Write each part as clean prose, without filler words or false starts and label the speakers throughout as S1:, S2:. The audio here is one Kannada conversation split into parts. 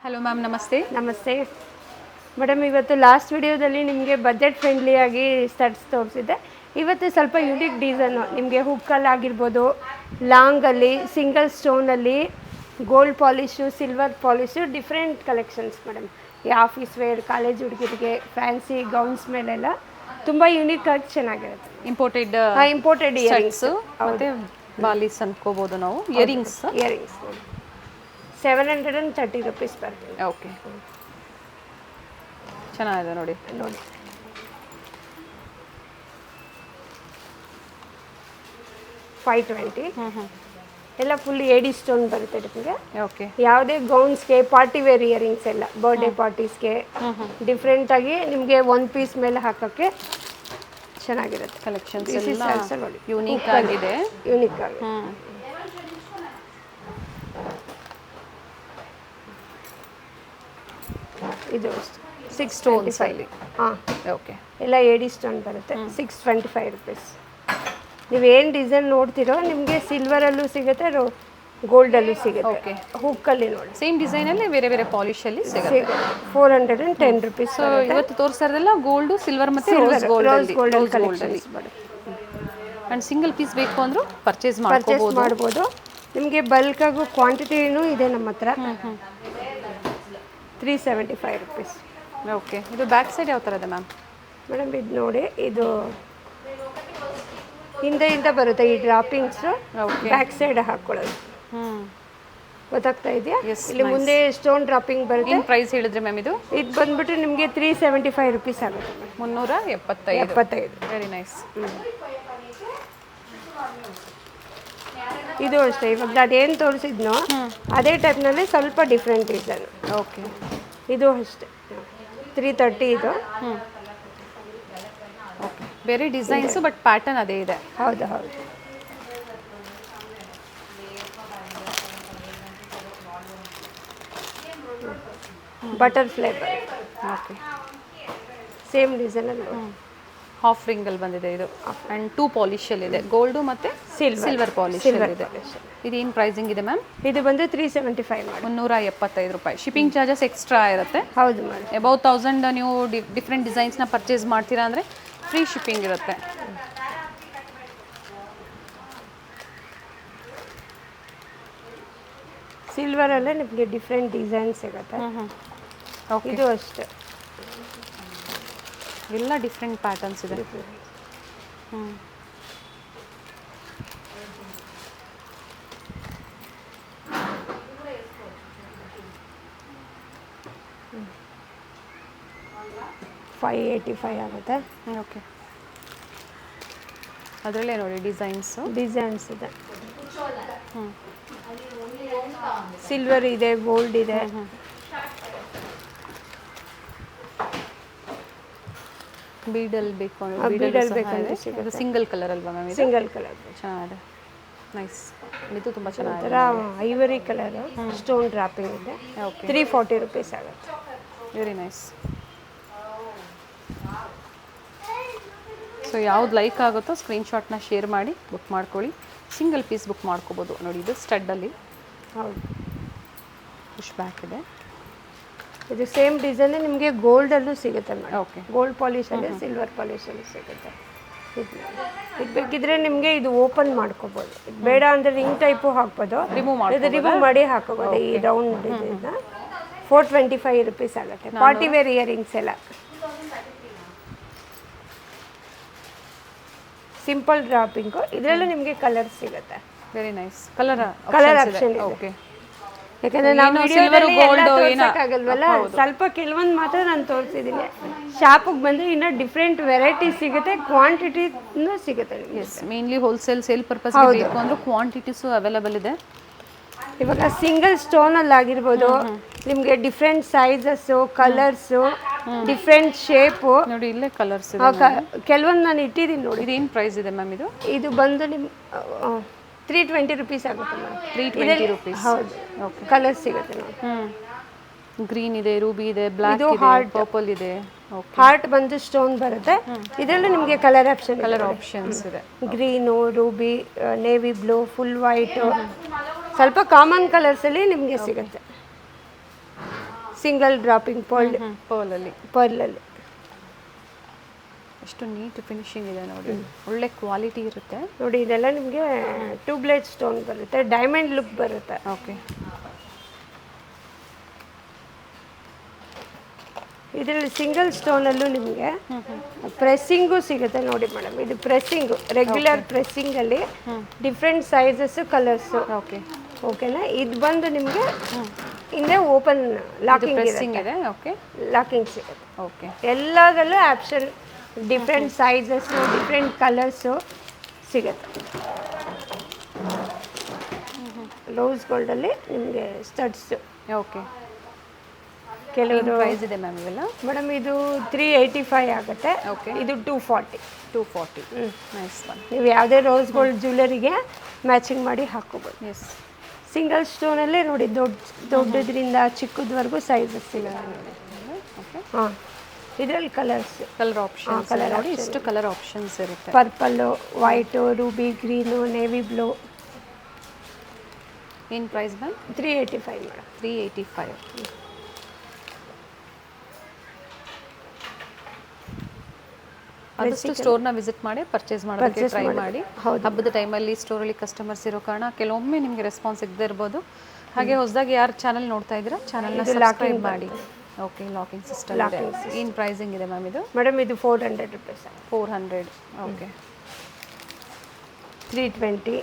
S1: ಹಲೋ ಮ್ಯಾಮ್, ನಮಸ್ತೆ.
S2: ನಮಸ್ತೆ ಮೇಡಮ್. ಇವತ್ತು ಲಾಸ್ಟ್ ವಿಡಿಯೋದಲ್ಲಿ ನಿಮಗೆ ಬಜೆಟ್ ಫ್ರೆಂಡ್ಲಿಯಾಗಿ ಸ್ಟಡ್ಸ್ ತೋರಿಸಿದ್ದೆ. ಇವತ್ತು ಸ್ವಲ್ಪ ಯುನಿಕ್ ಡಿಸೈನು ನಿಮಗೆ ಹುಕ್ಕಲ್ಲಿ ಆಗಿರ್ಬೋದು, ಲಾಂಗಲ್ಲಿ, ಸಿಂಗಲ್ ಸ್ಟೋನಲ್ಲಿ, gold polish, silver polish, different collections madam. ಈ ಆಫೀಸ್ ವೇರ್, ಕಾಲೇಜ್ ಹುಡುಗರಿಗೆ, ಫ್ಯಾನ್ಸಿ ಗೌನ್ಸ್ ಮೇಲೆಲ್ಲ ತುಂಬ ಯೂನಿಕಾಗಿ ಚೆನ್ನಾಗಿರುತ್ತೆ.
S1: ಇಂಪೋರ್ಟೆಡ್
S2: ಇಯರಿಂಗ್ಸ್
S1: ಮತ್ತು ಬಾಲಿಸ್ ಅನ್ಕೋಬೋದು ನಾವು. ಇಯರಿಂಗ್ಸ್
S2: 730 rupees ಬರ್ತದೆ.
S1: ಓಕೆ, ಚೆನ್ನಾಗಿದೆ ನೋಡಿ.
S2: 520 ಎಲ್ಲ ಫುಲ್ ಏಡಿ ಸ್ಟೋನ್ ಬರುತ್ತೆ ನಿಮಗೆ.
S1: ಓಕೆ,
S2: ಯಾವುದೇ ಗೌನ್ಸ್ಗೆ, ಪಾರ್ಟಿ ವೇರ್ ಇಯರಿಂಗ್ಸ್ ಎಲ್ಲ ಬರ್ಡೇ ಪಾರ್ಟೀಸ್ಗೆ ಡಿಫ್ರೆಂಟಾಗಿ ನಿಮಗೆ ಒನ್ ಪೀಸ್ ಮೇಲೆ ಹಾಕೋಕ್ಕೆ ಚೆನ್ನಾಗಿರುತ್ತೆ.
S1: ಕಲೆಕ್ಷನ್ಸ್ ಎಲ್ಲ ಯೂನಿಕ್ ಆಗಿದೆ.
S2: ಇದು
S1: 625.
S2: ಹಾಂ,
S1: ಓಕೆ,
S2: ಎಲ್ಲ ಏಡಿ ಸ್ಟೋನ್ ಬರುತ್ತೆ. 625 rupees. ನೀವೇನು ಡಿಸೈನ್ ನೋಡ್ತೀರೋ ನಿಮಗೆ ಸಿಲ್ವರಲ್ಲೂ ಸಿಗುತ್ತೆ, ಗೋಲ್ಡಲ್ಲೂ ಸಿಗುತ್ತೆ.
S1: ಓಕೆ,
S2: ಹುಕ್ಕಲ್ಲಿ ನೋಡಿ
S1: ಸೇಮ್ ಡಿಸೈನಲ್ಲಿ ಬೇರೆ ಬೇರೆ ಪಾಲಿಶಲ್ಲಿ ಸಿಗುತ್ತೆ.
S2: 410 rupees.
S1: ಸೊ ಇವತ್ತು ತೋರಿಸ್ತಾರದೆಲ್ಲ ಗೋಲ್ಡು, ಸಿಲ್ವರ್ ಮತ್ತು rose gold collections. And single piece ಬೇಕು ಅಂದರೂ ಪರ್ಚೇಸ್
S2: ಮಾಡ್ಬೋದು. ನಿಮಗೆ ಬಲ್ಕಾಗೂ ಕ್ವಾಂಟಿಟಿನೂ ಇದೆ ನಮ್ಮ ಹತ್ರ. 375 rupees.
S1: ಓಕೆ, ಇದು ಬ್ಯಾಕ್ ಸೈಡ್ ಯಾವ ಥರ ಇದೆ ಮ್ಯಾಮ್?
S2: ಮೇಡಮ್ ಇದು ನೋಡಿ, ಇದು ಹಿಂದೆಯಿಂದ ಬರುತ್ತೆ ಈ ಡ್ರಾಪಿಂಗ್ಸು. Back side ಹಾಕ್ಕೊಳ್ಳೋದು. ಗೊತ್ತಾಗ್ತಾ ಇದೆಯಾ? ಇಲ್ಲಿ ಮುಂದೆ ಸ್ಟೋನ್ ಡ್ರಾಪಿಂಗ್ ಬರುತ್ತೆ.
S1: ಏನು ಪ್ರೈಸ್ ಹೇಳಿದ್ರಿ ಮ್ಯಾಮ್ ಇದು?
S2: ಇದು ಬಂದ್ಬಿಟ್ಟು ನಿಮಗೆ 375 rupees ಆಗುತ್ತೆ.
S1: 375. Very nice.
S2: ಇದು ಅಷ್ಟೇ, ಇವಾಗ ಅದೇನು ತೋರಿಸಿದ್ನೋ ಅದೇ ಟೈಪ್ನಲ್ಲಿ ಸ್ವಲ್ಪ ಡಿಫ್ರೆಂಟ್ ಡಿಸೈನ್.
S1: ಓಕೆ,
S2: ಇದು ಅಷ್ಟೇ 330 ಇದು.
S1: ಓಕೆ, ಬೇರೆ ಡಿಸೈನ್ಸು ಬಟ್ ಪ್ಯಾಟರ್ನ್ ಅದೇ ಇದೆ.
S2: ಹೌದು. ಬಟರ್ಫ್ಲೈ ಬರುತ್ತೆ.
S1: ಓಕೆ,
S2: ಸೇಮ್ ಡಿಸೈನಲ್ಲಿ
S1: ಹಾಫ್ ರಿಂಗಲ್ಲಿ ಬಂದಿದೆ ಇದು. ಆ್ಯಂಡ್ 2 ಪಾಲಿಶಲ್ಲಿ ಇದೆ, ಗೋಲ್ಡು ಮತ್ತು ಸಿಲ್ವರ್ ಪಾಲಿಶ್ ಇದೆ. ಇದೇನು ಪ್ರೈಸಿಂಗ್ ಇದೆ ಮ್ಯಾಮ್?
S2: ಇದು ಬಂದು 375 ಮಾಡಿ
S1: 375 ರೂಪಾಯಿ. ಶಿಪ್ಪಿಂಗ್ ಚಾರ್ಜಸ್ ಎಕ್ಸ್ಟ್ರಾ ಇರುತ್ತೆ.
S2: ಹೌದು ಮೇಡಮ್.
S1: ಅಬೌವ್ 1000 ನೀವು ಡಿಫ್ರೆಂಟ್ ಡಿಸೈನ್ಸ್ನ ಪರ್ಚೇಸ್ ಮಾಡ್ತೀರಾ ಅಂದರೆ ಫ್ರೀ ಶಿಪ್ಪಿಂಗ್ ಇರುತ್ತೆ.
S2: ಸಿಲ್ವರಲ್ಲೇ ನಿಮಗೆ ಡಿಫ್ರೆಂಟ್ ಡಿಸೈನ್ ಸಿಗುತ್ತೆ. ಇದು ಅಷ್ಟೇ,
S1: ಎಲ್ಲ ಡಿಫ್ರೆಂಟ್ ಪ್ಯಾಟರ್ನ್ಸ್ ಇದೆ. ಹ್ಞೂ,
S2: $585 ಆಗುತ್ತೆ.
S1: ಓಕೆ, ಅದರಲ್ಲೇ ನೋಡಿ ಡಿಸೈನ್ಸ್
S2: ಇದೆ. ಸಿಲ್ವರ್ ಇದೆ, ಗೋಲ್ಡ್ ಇದೆ.
S1: ಬೀಡಲ್ ಬೇಕು ಅಂದರೆ ಸಿಂಗಲ್ ಕಲರ್ ಅಲ್ವಾ ಮ್ಯಾಮ್?
S2: ಸಿಂಗಲ್ ಕಲರ್
S1: ಚೆನ್ನಾಗಿದೆ, ನೈಸ್. ಇದು ತುಂಬ ಚೆನ್ನಾಗಿದೆ.
S2: ಐವರಿ ಕಲರ್ ಸ್ಟೋನ್ ಡ್ರಾಪಿಂಗ್ ಇದೆ.
S1: ಓಕೆ,
S2: 340 rupees ಆಗುತ್ತೆ.
S1: Very nice. ಸೊ ಯಾವ್ದು ಲೈಕ್ ಆಗುತ್ತೋ ಸ್ಕ್ರೀನ್ಶಾಟ್ನ ಶೇರ್ ಮಾಡಿ ಬುಕ್ ಮಾಡ್ಕೊಳ್ಳಿ. ಸಿಂಗಲ್ ಪೀಸ್ ಬುಕ್ ಮಾಡ್ಕೋಬೋದು. ನೋಡಿ, ಇದು ಸ್ಟಡ್ಡಲ್ಲಿ
S2: ಹೌದು,
S1: ಪುಷ್ ಬ್ಯಾಕ್ ಇದೆ.
S2: ಇದು ಸೇಮ್ ಡಿಸೈನ್ ನಿಮಗೆ ಗೋಲ್ಡಲ್ಲೂ ಸಿಗುತ್ತೆ ಮೇಡಮ್.
S1: ಓಕೆ,
S2: ಗೋಲ್ಡ್ ಪಾಲಿಶಲ್ಲಿ, ಸಿಲ್ವರ್ ಪಾಲಿಶಲ್ಲಿ ಸಿಗುತ್ತೆ. ಇದು ಬೇಕಿದ್ರೆ ನಿಮಗೆ ಇದು ಓಪನ್ ಮಾಡ್ಕೋಬೋದು. ಬೇಡ ಅಂದರೆ ರಿಂಗ್ ಟೈಪು ಹಾಕ್ಬೋದು, ರಿಮೂವ್ ಮಾಡಿ ಹಾಕೋಬೋದು. ಈ ರೌಂಡ್ ಇದನ್ನ 425 rupees ಆಗುತ್ತೆ. ಪಾರ್ಟಿ ವೇರ್ ಇಯರಿಂಗ್ಸ್ ಎಲ್ಲ ಸಿಂಪಲ್ ಡ್ರಾಪಿಂಗು. ಇದರಲ್ಲೂ ನಿಮಗೆ ಕಲರ್ ಸಿಗುತ್ತೆ.
S1: Very nice. ಕಲರ್
S2: ಆಪ್ಷನ್ ಇದೆ.
S1: ಓಕೆ,
S2: ಯಾಕಂದರೆ ನಾವು ತೋರ್ಸಕ್ಕಾಗಲ್ವಲ್ಲ, ಸ್ವಲ್ಪ ಕೆಲವೊಂದು ಮಾತ್ರ ನಾನು ತೋರಿಸಿದ್ದೀನಿ. ಶಾಪಿಗೆ ಬಂದರೆ ಇನ್ನೂ ಡಿಫ್ರೆಂಟ್ ವೆರೈಟೀಸ್ ಸಿಗುತ್ತೆ, ಕ್ವಾಂಟಿಟಿನೂ ಸಿಗುತ್ತೆ ನಿಮಗೆ.
S1: ಮೇನ್ಲಿ ಹೋಲ್ಸೇಲ್ ಸೇಲ್ ಪರ್ಪಸ್ ಬೇಕು ಅಂದ್ರೆ ಕ್ವಾಂಟಿಟೀಸು ಅವೈಲೇಬಲ್ ಇದೆ.
S2: ಇವಾಗ ಸಿಂಗಲ್ ಸ್ಟೋನಲ್ಲಿ ಆಗಿರ್ಬೋದು, ನಿಮಗೆ different sizes, colours, different shape.
S1: ನೋಡಿ, ಇಲ್ಲೇ ಕಲರ್ಸ್ ಇದೆ.
S2: ಕೆಲವೊಂದು ನಾನು ಇಟ್ಟಿದ್ದೀನಿ ನೋಡಿ.
S1: ಇದೇನು ಪ್ರೈಸ್ ಇದೆ ಮ್ಯಾಮ್ ಇದು?
S2: ಇದು ಬಂದು ನಿಮ್ಮ 320 rupees ಆಗುತ್ತೆ ಮ್ಯಾಮ್.
S1: 320 rupees.
S2: ಹೌದು. ಓಕೆ, ಕಲರ್ ಸಿಗುತ್ತೆ ನೋಡಿ.
S1: ಗ್ರೀನ್ ಇದೆ, ರೂಬಿ ಇದೆ, ಬ್ಲ್ಯಾಕ್ ಇದೆ, ಪರ್ಪಲ್ ಇದೆ.
S2: ಹಾರ್ಟ್ ಬಂದು ಸ್ಟೋನ್ ಬರುತ್ತೆ. ಇದರಲ್ಲೂ ನಿಮಗೆ ಕಲರ್
S1: ಆಪ್ಷನ್ಸ್ ಇದೆ.
S2: Green, ruby, navy blue, full white, ಸ್ವಲ್ಪ ಕಾಮನ್ ಕಲರ್ಸಲ್ಲಿ ನಿಮಗೆ ಸಿಗುತ್ತೆ. ಸಿಂಗಲ್ ಡ್ರಾಪಿಂಗ್
S1: ಪರ್ಲಲ್ಲಿ
S2: ಪರ್ಲಲ್ಲಿ.
S1: ಎಷ್ಟು ನೀಟ್ ಫಿನಿಶಿಂಗ್ ಇದೆ ನೋಡಿ, ಒಳ್ಳೆ ಕ್ವಾಲಿಟಿ ಇರುತ್ತೆ
S2: ನೋಡಿ. ಇದೆಲ್ಲ ನಿಮಗೆ ಟ್ಯೂಬ್ಲೈಟ್ ಸ್ಟೋನ್ ಬರುತ್ತೆ, ಡೈಮಂಡ್ ಲುಕ್ ಬರುತ್ತೆ.
S1: ಓಕೆ.
S2: ಇದರಲ್ಲಿ ಸಿಂಗಲ್ ಸ್ಟೋನಲ್ಲೂ ನಿಮಗೆ ಪ್ರೆಸ್ಸಿಂಗು ಸಿಗುತ್ತೆ ನೋಡಿ ಮೇಡಮ್. ಇದು ಪ್ರೆಸ್ಸಿಂಗು, ರೆಗ್ಯುಲರ್ ಪ್ರೆಸ್ಸಿಂಗಲ್ಲಿ ಡಿಫ್ರೆಂಟ್ ಸೈಜಸ್ಸು ಕಲರ್ಸು.
S1: ಓಕೆ.
S2: ಓಕೆನಾ. ಇದು ಬಂದು ನಿಮಗೆ ಹಿಂದೆ ಓಪನ್ ಲಾಕಿಂಗ್
S1: ಇದೆ. ಓಕೆ.
S2: ಲಾಕಿಂಗ್ ಸಿಗುತ್ತೆ.
S1: ಓಕೆ.
S2: ಎಲ್ಲದರಲ್ಲೂ option different sizes, different colours ಸಿಗುತ್ತೆ. ರೋಸ್ ಗೋಲ್ಡಲ್ಲಿ ನಿಮಗೆ ಸ್ಟಡ್ಸು.
S1: ಓಕೆ.
S2: ಕೆಲವರು
S1: ಪ್ರೈಸ್ ಇದೆ ಮ್ಯಾಮ್ ಇವೆಲ್ಲ?
S2: ಮೇಡಮ್ ಇದು 385 ಆಗುತ್ತೆ.
S1: ಓಕೆ.
S2: ಇದು 240.
S1: 240. Nice one.
S2: ನೀವು ಯಾವುದೇ ರೋಸ್ ಗೋಲ್ಡ್ ಜ್ಯುವೆಲರಿಗೆ ಮ್ಯಾಚಿಂಗ್ ಮಾಡಿ ಹಾಕೋಬೋದು.
S1: ಎಸ್.
S2: ಸಿಂಗಲ್ ಸ್ಟೋನಲ್ಲೇ ನೋಡಿ ದೊಡ್ಡದ್ರಿಂದ ಚಿಕ್ಕದವರೆಗೂ ಸೈಜಸ್ ಸಿಗುತ್ತೆ.
S1: ಓಕೆ.
S2: ಹಾಂ. ಇದರಲ್ಲಿ ಕಲರ್
S1: ಆಪ್ಷನ್ಸ್ ನೋಡಿ, ಎಷ್ಟು ಕಲರ್ ಆಪ್ಷನ್ಸ್ ಇರುತ್ತೆ.
S2: Purple, white, Ruby, green, navy blue.
S1: ಏನು ಪ್ರೈಸ್ ಮ್ಯಾಮ್?
S2: 385 ಮೇಡಮ್.
S1: 385. ಆದಷ್ಟು ಸ್ಟೋರ್ನ ವಿಸಿಟ್ ಮಾಡಿ ಪರ್ಚೇಸ್ ಮಾಡೋದಕ್ಕೆ ಟ್ರೈ ಮಾಡಿ. ಹಬ್ಬದ ಟೈಮಲ್ಲಿ ಸ್ಟೋರಲ್ಲಿ ಕಸ್ಟಮರ್ಸ್ ಇರೋ ಕಾರಣ ಕೆಲವೊಮ್ಮೆ ನಿಮಗೆ ರೆಸ್ಪಾನ್ಸ್ ಸಿಗದೇ ಇರ್ಬೋದು. ಹಾಗೆ ಹೊಸದಾಗಿ ಯಾರು ಚಾನಲ್ ನೋಡ್ತಾ ಇದ್ದೀರಾ ಚಾನಲ್ನ ಸಬ್ಸ್ಕ್ರೈಬ್ ಮಾಡಿ. ಓಕೆ. ಲಾಕಿಂಗ್ ಸಿಸ್ಟಮ್ ಇದೆ. ಏನು ಪ್ರೈಸಿಂಗ್ ಇದೆ ಮ್ಯಾಮ್ ಇದು?
S2: ಮೇಡಮ್ ಇದು 400 rupees.
S1: 400. Okay.
S2: 320,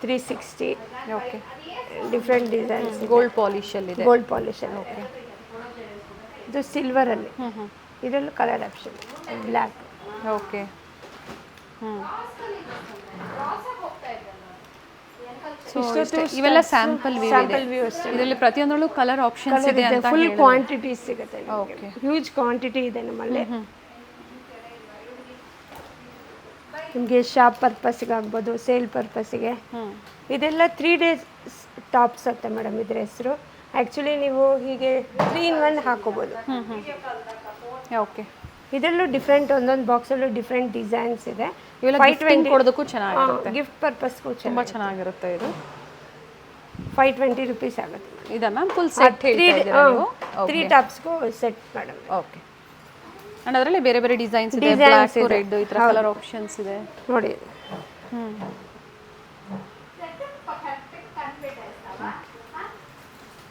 S2: 360.
S1: Okay.
S2: Different designs.
S1: Gold ಪಾಲಿಶಲ್ಲಿದೆ.
S2: ಗೋಲ್ಡ್ ಪಾಲಿಶಲ್ಲಿ. ಓಕೆ. ಇದು ಸಿಲ್ವರಲ್ಲಿ. ಇದರಲ್ಲೂ ಕಲರ್ ಆಪ್ಷನ್ ಬ್ಲ್ಯಾಕ್.
S1: ಓಕೆ. ಇವೆಲ್ಲ ಸ್ಯಾಂಪಲ್ ವ್ಯೂ. ಇದರಲ್ಲಿ ಪ್ರತಿಯೊಂದರಲ್ಲೂ ಕಲರ್ ಆಪ್ಷನ್ಸ್ ಇದೆ ಅಂತ
S2: ಫುಲ್ ಕ್ವಾಂಟಿಟೀಸ್ ಸಿಗುತ್ತೆ.
S1: ಓಕೆ.
S2: ಹ್ಯೂಜ್ ಕ್ವಾಂಟಿಟಿ ಇದೆ ನಮ್ಮಲ್ಲಿ. ನಿಮಗೆ ಶಾಪ್ ಪರ್ಪಸ್ಗೆ ಆಗ್ಬೋದು, ಸೇಲ್ ಪರ್ಪಸ್ಗೆ. ಇದೆಲ್ಲ 3 days ಟಾಪ್ಸ್ ಅಂತ ಮೇಡಮ್ ಇದ್ರ ಹೆಸರು. ಆ್ಯಕ್ಚುಲಿ ನೀವು ಹೀಗೆ 3 in 1 ಹಾಕೋಬೋದು.
S1: ಓಕೆ.
S2: ಇದರಲ್ಲೂ ಡಿಫ್ರೆಂಟ್, ಒಂದೊಂದು ಬಾಕ್ಸಲ್ಲೂ ಡಿಫ್ರೆಂಟ್ ಡಿಸೈನ್ಸ್ ಇದೆ.
S1: 520 ಕೊಡೋದಕ್ಕೂ ಚೆನ್ನಾಗಿರುತ್ತೆ.
S2: ಗಿಫ್ಟ್ ಪರ್ಪಸ್ಗೂ
S1: ತುಂಬ ಚೆನ್ನಾಗಿರುತ್ತೆ. ಇದು
S2: 520 ರುಪೀಸ್ ಆಗುತ್ತೆ.
S1: ಇದಾ ಮ್ಯಾಮ್? ಫುಲ್ ಸೆಟ್ ಹೇಳ್ತಾ ಇದ್ದೀರಾ ನೀವು?
S2: 3 ಟಾಪ್ಸ್ಗೂ ಸೆಟ್ ಮೇಡಮ್.
S1: ಓಕೆ. ಅಂಡ್ ಅದರಲ್ಲಿ ಬೇರೆ ಬೇರೆ ಡಿಸೈನ್ಸ್ ಇದೆ, ಬ್ಲ್ಯಾಕ್, ರೆಡ್, ಈ ಥರ ಕಲರ್ ಆಪ್ಷನ್ಸ್ ಇದೆ
S2: ನೋಡಿ.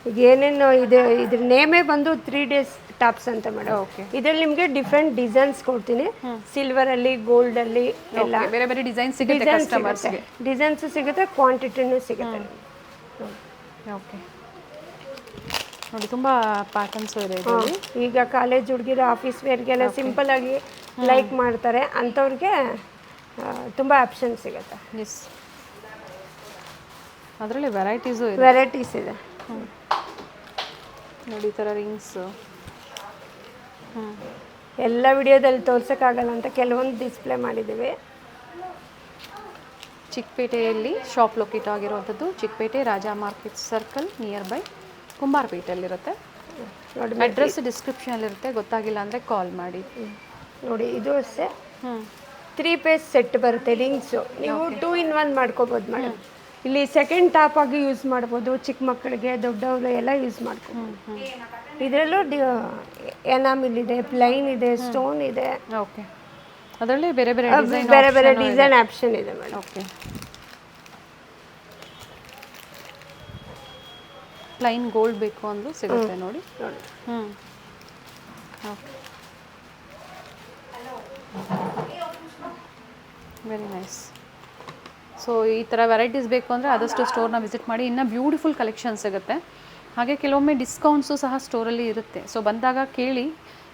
S2: ಈಗ ಏನೇನು ಇದೆ, ಇದ್ರ ನೇಮೇ ಬಂದು 3 days ಟಾಪ್ಸ್ ಅಂತ ಮೇಡಮ್. ಇದರಲ್ಲಿ ನಿಮಗೆ ಡಿಫ್ರೆಂಟ್ ಡಿಸೈನ್ಸ್ ಕೊಡ್ತೀನಿ. ಸಿಲ್ವರ್ ಅಲ್ಲಿ, ಗೋಲ್ಡ್ ಅಲ್ಲಿ ಎಲ್ಲ
S1: ಬೇರೆ ಬೇರೆ ಡಿಸೈನ್ಸ್ ಸಿಗುತ್ತೆ ಕಸ್ಟಮರ್ಸ್ಗೆ.
S2: ಡಿಸೈನ್ಸ್ ಸಿಗುತ್ತೆ, ಕ್ವಾಂಟಿಟಿನೂ ಸಿಗುತ್ತೆ.
S1: ಓಕೆ. ನೋಡಿ ತುಂಬ ಪ್ಯಾಟರ್ನ್ಸ್ ಇದೆ ಇದರಲ್ಲಿ.
S2: ಈಗ ಕಾಲೇಜ್ ಹುಡುಗಿರು ಆಫೀಸ್ ವೇರ್ಗೆಲ್ಲ ಸಿಂಪಲ್ ಆಗಿ ಲೈಕ್ ಮಾಡ್ತಾರೆ, ಅಂಥವ್ರಿಗೆ ತುಂಬ ಆಪ್ಷನ್ ಸಿಗುತ್ತೆ.
S1: ಎಸ್. ಅದರಲ್ಲಿ ವೆರೈಟೀಸ್
S2: ಇದೆ.
S1: ನೋಡಿ ಈ ಥರ ರಿಂಗ್ಸು.
S2: ಎಲ್ಲ ವಿಡಿಯೋದಲ್ಲಿ ತೋರ್ಸೋಕ್ಕಾಗಲ್ಲ ಅಂತ ಕೆಲವೊಂದು ಡಿಸ್ಪ್ಲೇ ಮಾಡಿದ್ದೀವಿ.
S1: ಚಿಕ್ಕಪೇಟೆಯಲ್ಲಿ ಶಾಪ್ ಲೊಕೇಟ್ ಆಗಿರುವಂಥದ್ದು. Chickpet Raja market circle near by ಕುಂಬಾರಪೇಟೆಯಲ್ಲಿರುತ್ತೆ. ನೋಡಿ, ಅಡ್ರೆಸ್ ಡಿಸ್ಕ್ರಿಪ್ಷನಲ್ಲಿರುತ್ತೆ. ಗೊತ್ತಾಗಿಲ್ಲ ಅಂದರೆ ಕಾಲ್ ಮಾಡಿ.
S2: ನೋಡಿ ಇದು ಅಷ್ಟೇ 3 piece ಸೆಟ್ ಬರುತ್ತೆ ರಿಂಗ್ಸು. ನೀವು 2 in 1 ಮಾಡ್ಕೋಬೋದು ಮೇಡಮ್. ಇಲ್ಲಿ ಸೆಕೆಂಡ್ ಟಾಪ್ ಆಗಿ ಯೂಸ್ ಮಾಡ್ಬೋದು, ಚಿಕ್ಕ ಮಕ್ಕಳಿಗೆ, ದೊಡ್ಡವರು ಎಲ್ಲ ಯೂಸ್ ಮಾಡ್ಕೋಬೋದು. ಇದರಲ್ಲೂ ಎನಾಮಿಲ್ ಇದೆ, ಪ್ಲೈನ್ ಇದೆ, ಸ್ಟೋನ್ ಇದೆ.
S1: ಓಕೆ. ಅದರಲ್ಲಿ ಬೇರೆ ಬೇರೆ
S2: ಡಿಸೈನ್ ಆಪ್ಷನ್ ಇದೆ ಮೇಡಮ್.
S1: ಓಕೆ. ಪ್ಲೈನ್ ಗೋಲ್ಡ್ ಬೇಕು ಅಂದರೂ ಸಿಗುತ್ತೆ ನೋಡಿ. ಓಕೆ. Very nice. ಸೊ ಈ ಥರ ವೆರೈಟೀಸ್ ಬೇಕು ಅಂದರೆ ಆದಷ್ಟು ಸ್ಟೋರ್ನ ವಿಸಿಟ್ ಮಾಡಿ. ಇನ್ನೂ ಬ್ಯೂಟಿಫುಲ್ ಕಲೆಕ್ಷನ್ ಸಿಗುತ್ತೆ. ಹಾಗೆ ಕೆಲವೊಮ್ಮೆ ಡಿಸ್ಕೌಂಟ್ಸು ಸಹ ಸ್ಟೋರಲ್ಲಿ ಇರುತ್ತೆ. ಸೊ ಬಂದಾಗ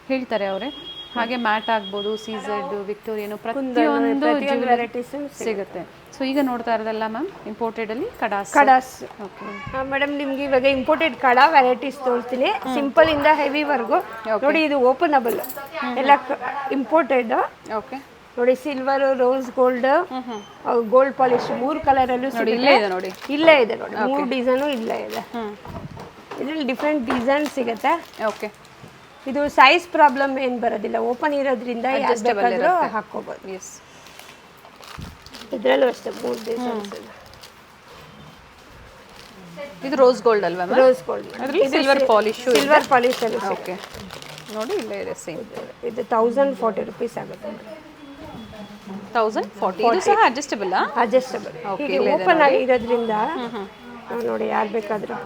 S1: ಹೇಳ್ತಾರೆ ಅವರೇ. ಹಾಗೆ ಮ್ಯಾಟ್ ಆಗ್ಬೋದು, ಸೀಝೆಡ್, ವಿಕ್ಟೋರಿಯನು, ಪ್ರತಿಯೊಂದು ವೆರೈಟೀಸ್ ಸಿಗುತ್ತೆ. ಸೊ ಈಗ ನೋಡ್ತಾ ಇರೋದಲ್ಲ ಮ್ಯಾಮ್ ಇಂಪೋರ್ಟೆಡಲ್ಲಿ ಕಡಾಸ್. ಓಕೆ
S2: ಮೇಡಮ್, ನಿಮ್ಗೆ ಇವಾಗ ಇಂಪೋರ್ಟೆಡ್ ಕಡಾ ವೆರೈಟೀಸ್ ತೋರಿಸ್ತೀನಿ. ಸಿಂಪಲ್ ಇಂದ ಹೆವಿವರೆಗೂ ನೋಡಿ. ಇದು ಓಪನಬಲ್ ಎಲ್ಲ ಇಂಪೋರ್ಟೆಡ್.
S1: ಓಕೆ.
S2: ನೋಡಿ, silver, rose gold, gold polish 3 ಕಲರಲ್ಲೂ
S1: ಇಲ್ಲೇ ಇದೆ ನೋಡಿ.
S2: 3 ಡಿಸೈನು ಇಲ್ಲೇ ಇದೆ. ಇದರಲ್ಲಿ ಡಿಫ್ರೆಂಟ್ ಡಿಸೈನ್ ಸಿಗುತ್ತೆ.
S1: ಓಕೆ.
S2: ಇದು ಸೈಜ್ ಪ್ರಾಬ್ಲಮ್ ಏನು ಬರೋದಿಲ್ಲ, ಓಪನ್ ಇರೋದ್ರಿಂದ ಬೇಕಾದರೂ ಹಾಕೋಬೋದು.
S1: ಎಸ್.
S2: ಇದರಲ್ಲೂ ಅಷ್ಟೇ 3 ಡಿಸೈನ್ಸ್ ಇದೆ.
S1: ಇದು ರೋಸ್ ಗೋಲ್ಡ್ ಅಲ್ವಾ ಮ್ಯಾಮ್?
S2: Rose gold.
S1: ಅದರಲ್ಲಿ ಸಿಲ್ವರ್ ಪಾಲಿಶ್.
S2: ಸಿಲ್ವರ್ ಪಾಲಿಶ್ ಅಲ್ಲಿ.
S1: ಓಕೆ, ನೋಡಿ ಇಲ್ಲೇ ಇದೆ ಸೇಮ್.
S2: ಇದು 1040 rupees ಆಗುತ್ತೆ.
S1: 1040. ಇದು ಸಹ ಅಡ್ಜಸ್ಟಬಲ್?
S2: ಅಡ್ಜಸ್ಟಬಲ್.
S1: Okay,
S2: ಹೀಗೆ ಓಪನ್ ಆಗಿರೋದ್ರಿಂದ ನೋಡಿ ಯಾರು ಬೇಕಾದರೂ.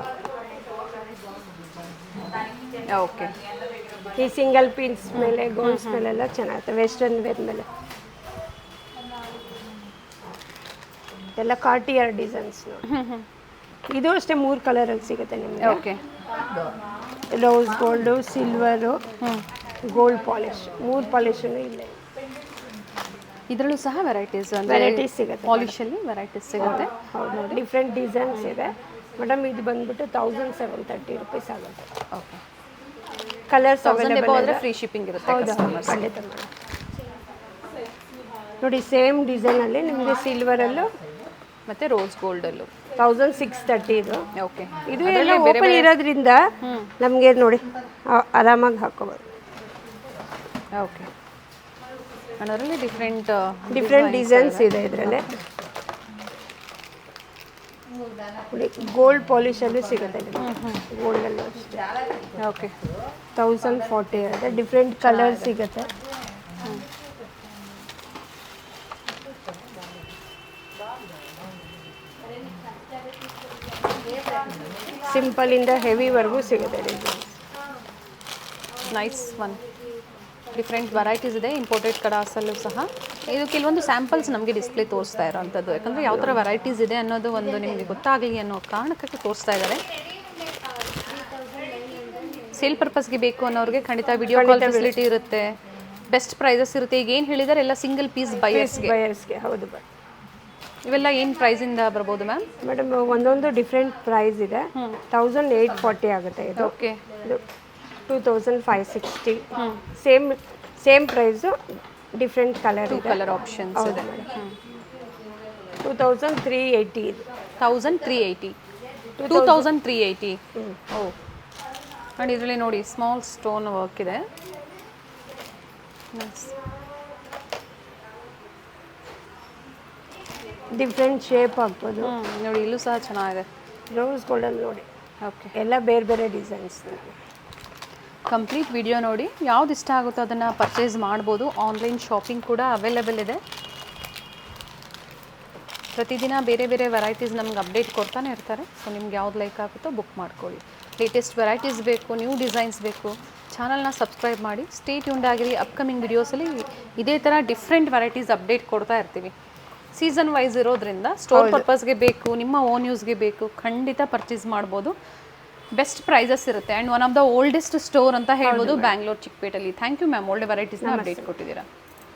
S1: ಓಕೆ,
S2: ಈ ಸಿಂಗಲ್ ಪೀಸ್ ಮೇಲೆ ಗೋಲ್ಡ್ಸ್ ಮೇಲೆಲ್ಲ ಚೆನ್ನಾಗಿರುತ್ತೆ. ವೆಸ್ಟರ್ನ್ ವೇರ್ ಮೇಲೆ ಎಲ್ಲ ಕಾರ್ಟಿಯರ್ ಡಿಸೈನ್ಸ್ ನೋಡಿ. ಇದು ಅಷ್ಟೇ 3 ಕಲರಲ್ಲಿ ಸಿಗುತ್ತೆ ನಿಮಗೆ.
S1: Okay,
S2: rose gold, silver, gold polish, 3 ಪಾಲಿಶನ್ನು ಇಲ್ಲೇ.
S1: ಇದರಲ್ಲೂ ಸಹ ವೆರೈಟೀಸ್
S2: ವೆರೈಟೀಸ್ ಸಿಗುತ್ತೆ.
S1: ಪಾಲಿಶಲ್ಲಿ ವೆರೈಟೀಸ್ ಸಿಗುತ್ತೆ.
S2: ಹೌದು, ಡಿಫ್ರೆಂಟ್ ಡಿಸೈನ್ಸ್ ಇದೆ ಮೇಡಮ್. ಇದು ಬಂದ್ಬಿಟ್ಟು 1730 rupees ಆಗುತ್ತೆ.
S1: ಓಕೆ,
S2: ಕಲರ್ಸ್
S1: 1000 ಎಬೋ ಆದರೆ ಫ್ರೀ ಶಿಪ್ಪಿಂಗ್ ಇರುತ್ತೆ.
S2: ಹೌದಾ, ಖಂಡಿತ ಮೇಡಮ್. ನೋಡಿ ಸೇಮ್ ಡಿಸೈನಲ್ಲಿ ನಿಮಗೆ ಸಿಲ್ವರಲ್ಲೂ
S1: ಮತ್ತು ರೋಸ್ ಗೋಲ್ಡಲ್ಲೂ
S2: 1630 ಇದು.
S1: ಓಕೆ,
S2: ಇದು ಎಲ್ಲ ಓಪನ್ ಇರೋದ್ರಿಂದ ನಮಗೆ ನೋಡಿ ಆರಾಮಾಗಿ ಹಾಕೋಬೋದು.
S1: ಓಕೆ, ಅದರಲ್ಲಿ ಡಿಫ್ರೆಂಟ್
S2: ಡಿಸೈನ್ಸ್ ಇದೆ ಇದರಲ್ಲಿ. ಗೋಲ್ಡ್ ಪಾಲಿಶಲ್ಲೂ ಸಿಗುತ್ತೆ ಗೋಲ್ಡಲ್ಲೂ ಅಷ್ಟೇ.
S1: ಓಕೆ,
S2: 1040 ಇರುತ್ತೆ. ಡಿಫ್ರೆಂಟ್ ಕಲರ್ ಸಿಗುತ್ತೆ. ಸಿಂಪಲ್ ಇಂದ ಹೆವಿವರೆಗೂ ಸಿಗುತ್ತೆ designs.
S1: Nice one. Different varieties ಇದೆ ಇಂಪೋರ್ಟೆಡ್ ಕಡಾಸಲ್ಲೂ ಸಹ. ಇದು ಕೆಲವೊಂದು ಸ್ಯಾಂಪಲ್ಸ್ ನಮಗೆ ಡಿಸ್ಪ್ಲೇ ತೋರಿಸ್ತಾ ಇರೋವಂಥದ್ದು, ಯಾಕಂದರೆ ಯಾವ ಥರ ವೆರೈಟೀಸ್ ಇದೆ ಅನ್ನೋದು ಒಂದು ನಿಮಗೆ ಗೊತ್ತಾಗಲಿ ಅನ್ನೋ ಕಾರಣಕ್ಕೆ ತೋರಿಸ್ತಾ ಇದ್ದಾರೆ. ಸೇಲ್ ಪರ್ಪಸ್ಗೆ ಬೇಕು ಅನ್ನೋರಿಗೆ ಖಂಡಿತ ವಿಡಿಯೋ ಕಾಲ್ ಫೆಸಿಲಿಟಿ ಇರುತ್ತೆ, ಬೆಸ್ಟ್ ಪ್ರೈಸಸ್ ಇರುತ್ತೆ. ಈಗ ಏನು ಹೇಳಿದ್ದಾರೆ ಎಲ್ಲ ಸಿಂಗಲ್ ಪೀಸ್
S2: ಬಯರ್ಸ್ಗೆ. ಹೌದು ಬಟ್
S1: ಇವೆಲ್ಲ ಏನು ಪ್ರೈಸಿಂದ ಬರ್ಬೋದು ಮ್ಯಾಮ್?
S2: ಮೇಡಮ್ ಒಂದೊಂದು ಡಿಫ್ರೆಂಟ್ ಪ್ರೈಸ್ ಇದೆ. 1840 ಆಗುತ್ತೆ ಇದು.
S1: ಓಕೆ,
S2: ಇದು 2560. ಸೇಮ್ ಪ್ರೈಸು, ಡಿಫ್ರೆಂಟ್ ಕಲರ್ ಇದೆ.
S1: ಕಲರ್ ಆಪ್ಷನ್ಸ್ ಇದೆ.
S2: 2380 ಇದು.
S1: 1380. 2380. ಓ, ನೋಡಿ ಇದರಲ್ಲಿ ನೋಡಿ ಸ್ಮಾಲ್ ಸ್ಟೋನ್ ವರ್ಕ್ ಇದೆ.
S2: ಡಿಫ್ರೆಂಟ್ ಶೇಪ್ ಆಗ್ಬೋದು.
S1: ನೋಡಿ ಇಲ್ಲೂ ಸಹ ಚೆನ್ನಾಗಿದೆ.
S2: ರೋಸ್ ಗೋಲ್ಡಲ್ಲಿ ನೋಡಿ.
S1: ಓಕೆ,
S2: ಎಲ್ಲ ಬೇರೆ ಬೇರೆ ಡಿಸೈನ್ಸ್.
S1: ಕಂಪ್ಲೀಟ್ ವಿಡಿಯೋ ನೋಡಿ ಯಾವ್ದು ಇಷ್ಟ ಆಗುತ್ತೋ ಅದನ್ನು ಪರ್ಚೇಸ್ ಮಾಡ್ಬೋದು. ಆನ್ಲೈನ್ ಶಾಪಿಂಗ್ ಕೂಡ ಅವೈಲೇಬಲ್ ಇದೆ. ಪ್ರತಿದಿನ ಬೇರೆ ಬೇರೆ ವೆರೈಟೀಸ್ ನಮ್ಗೆ ಅಪ್ಡೇಟ್ ಕೊಡ್ತಾನೆ ಇರ್ತಾರೆ. ಸೊ ನಿಮ್ಗೆ ಯಾವ್ದು ಲೈಕ್ ಆಗುತ್ತೋ ಬುಕ್ ಮಾಡ್ಕೊಳ್ಳಿ. ಲೇಟೆಸ್ಟ್ ವೆರೈಟೀಸ್ ಬೇಕು, ನ್ಯೂ ಡಿಸೈನ್ಸ್ ಬೇಕು, ಚಾನಲ್ನ ಸಬ್ಸ್ಕ್ರೈಬ್ ಮಾಡಿ ಸ್ಟೇ ಟ್ಯೂನ್ಡ್ ಆಗಿರಿ. ಅಪ್ಕಮಿಂಗ್ ವಿಡಿಯೋಸಲ್ಲಿ ಇದೇ ಥರ ಡಿಫ್ರೆಂಟ್ ವೆರೈಟೀಸ್ ಅಪ್ಡೇಟ್ ಕೊಡ್ತಾ ಇರ್ತೀವಿ. ಸೀಸನ್ ವೈಸ್ ಇರೋದ್ರಿಂದ ಸ್ಟೋರ್ ಪರ್ಪಸ್ಗೆ ಬೇಕು, ನಿಮ್ಮ ಓನ್ ಯೂಸ್ಗೆ ಬೇಕು, ಖಂಡಿತ ಪರ್ಚೇಸ್ ಮಾಡ್ಬೋದು. ಬೆಸ್ಟ್ ಪ್ರೈಸಸ್ ಇರುತ್ತೆ and one of the oldest store ಅಂತ ಹೇಳ್ಬೋದು ಬ್ಯಾಂಗ್ಳೂರ್ ಚಿಕ್ಕಪೇಟೆಯಲ್ಲಿ. ಥ್ಯಾಂಕ್ ಯು ಮ್ಯಾಮ್, ಒಳ್ಳೆ ವೆರೈಟೀಸ್ನ ಅಪ್ಡೇಟ್ ಕೊಟ್ಟಿದ್ದೀರಾ.